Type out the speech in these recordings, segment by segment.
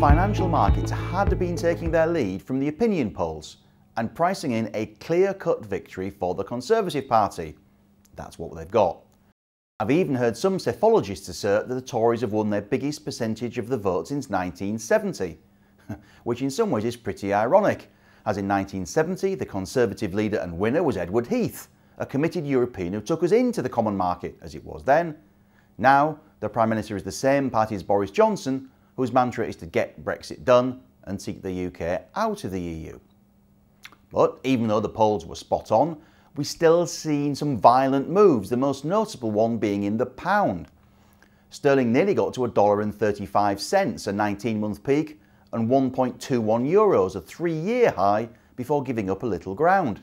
financial markets had been taking their lead from the opinion polls and pricing in a clear-cut victory for the Conservative Party. That's what they've got. I've even heard some psephologists assert that the Tories have won their biggest percentage of the vote since 1970, which in some ways is pretty ironic, as in 1970 the Conservative leader and winner was Edward Heath, a committed European who took us into the common market as it was then. Now the Prime Minister is the same party as Boris Johnson, whose mantra is to get Brexit done and seek the UK out of the EU. But even though the polls were spot on, we've still seen some violent moves, the most notable one being in the pound. Sterling nearly got to $1.35, a 19-month peak, and 1.21 euros, a 3-year high, before giving up a little ground.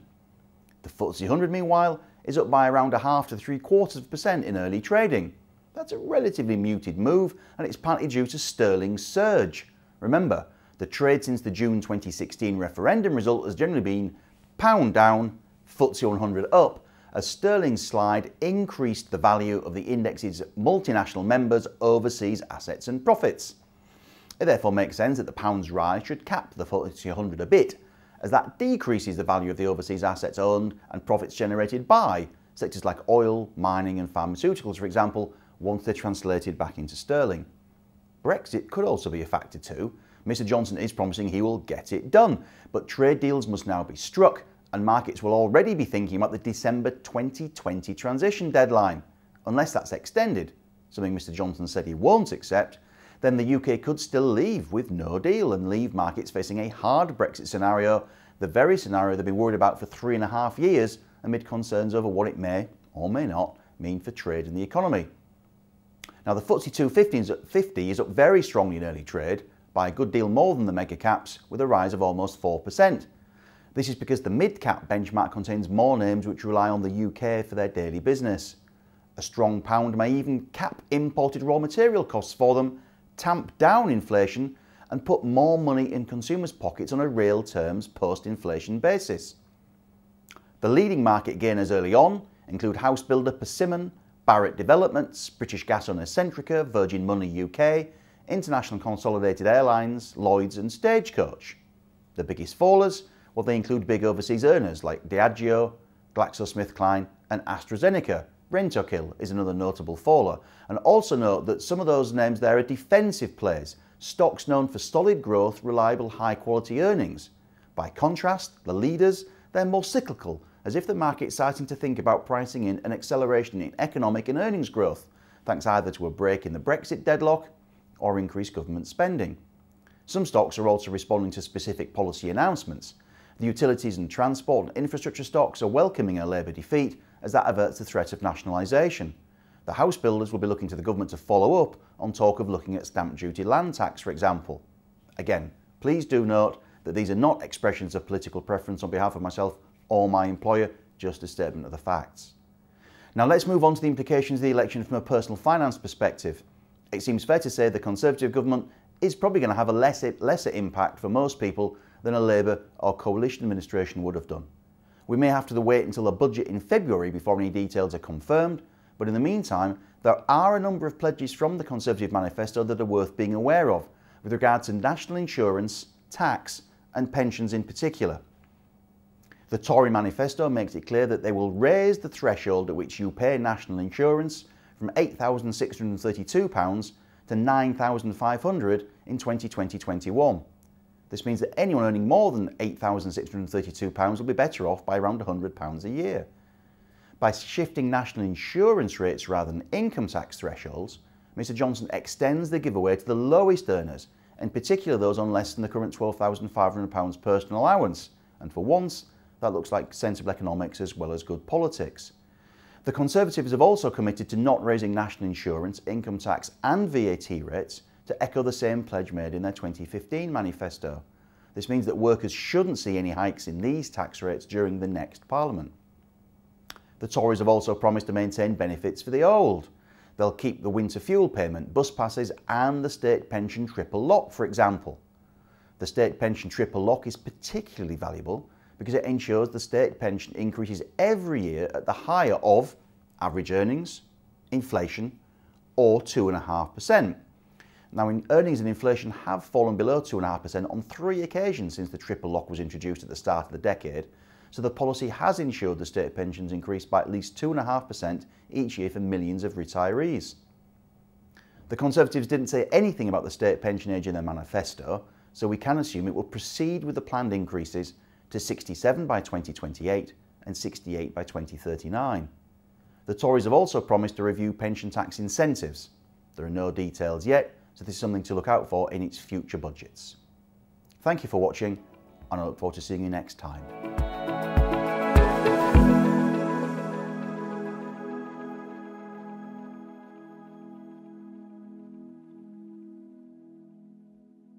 The FTSE 100, meanwhile, is up by around 0.5 to 0.75% in early trading. That's a relatively muted move, and it's partly due to sterling's surge. Remember, the trade since the June 2016 referendum result has generally been pound down, FTSE 100 up, as sterling's slide increased the value of the index's multinational members' overseas assets and profits. It therefore makes sense that the pound's rise should cap the FTSE 100 a bit, as that decreases the value of the overseas assets owned and profits generated by sectors like oil, mining and pharmaceuticals, for example, once they're translated back into sterling. Brexit could also be a factor too. Mr Johnson is promising he will get it done, but trade deals must now be struck, and markets will already be thinking about the December 2020 transition deadline. Unless that's extended, something Mr Johnson said he won't accept, then the UK could still leave with no deal and leave markets facing a hard Brexit scenario, the very scenario they've been worried about for 3.5 years amid concerns over what it may or may not mean for trade and the economy. Now the FTSE 250 is up very strongly in early trade, by a good deal more than the mega caps, with a rise of almost 4%. This is because the mid-cap benchmark contains more names which rely on the UK for their daily business. A strong pound may even cap imported raw material costs for them, tamp down inflation and put more money in consumers' pockets on a real terms post-inflation basis. The leading market gainers early on include house builder Persimmon, Barratt Developments, British Gas owner Centrica, Virgin Money UK, International Consolidated Airlines, Lloyds and Stagecoach. The biggest fallers, well, they include big overseas earners like Diageo, GlaxoSmithKline and AstraZeneca. Rentokil is another notable faller. And also note that some of those names there are defensive plays, stocks known for solid growth, reliable high quality earnings. By contrast, the leaders, they're more cyclical, as if the market's starting to think about pricing in an acceleration in economic and earnings growth, thanks either to a break in the Brexit deadlock or increased government spending. Some stocks are also responding to specific policy announcements. The utilities and transport and infrastructure stocks are welcoming a Labour defeat, as that averts the threat of nationalisation. The house builders will be looking to the government to follow up on talk of looking at stamp duty land tax, for example. Again, please do note that these are not expressions of political preference on behalf of myself or my employer, just a statement of the facts. Now let's move on to the implications of the election from a personal finance perspective. It seems fair to say the Conservative government is probably going to have a lesser impact for most people than a Labour or coalition administration would have done. We may have to wait until the budget in February before any details are confirmed, but in the meantime, there are a number of pledges from the Conservative manifesto that are worth being aware of, with regard to national insurance, tax and pensions in particular. The Tory manifesto makes it clear that they will raise the threshold at which you pay national insurance from £8,632 to £9,500 in 2020-21. This means that anyone earning more than £8,632 will be better off by around £100 a year. By shifting national insurance rates rather than income tax thresholds, Mr Johnson extends the giveaway to the lowest earners, in particular those on less than the current £12,500 personal allowance, and for once, that looks like sensible economics as well as good politics. The Conservatives have also committed to not raising national insurance, income tax and VAT rates to echo the same pledge made in their 2015 manifesto. This means that workers shouldn't see any hikes in these tax rates during the next Parliament. The Tories have also promised to maintain benefits for the old. They'll keep the winter fuel payment, bus passes and the state pension triple lock, for example. The state pension triple lock is particularly valuable because it ensures the state pension increases every year at the higher of average earnings, inflation or 2.5%. Now, earnings and inflation have fallen below 2.5% on 3 occasions since the triple lock was introduced at the start of the decade, so the policy has ensured the state pensions increase by at least 2.5% each year for millions of retirees. The Conservatives didn't say anything about the state pension age in their manifesto, so we can assume it will proceed with the planned increases to 67 by 2028 and 68 by 2039. The Tories have also promised to review pension tax incentives. There are no details yet, so this is something to look out for in its future budgets. Thank you for watching, and I look forward to seeing you next time.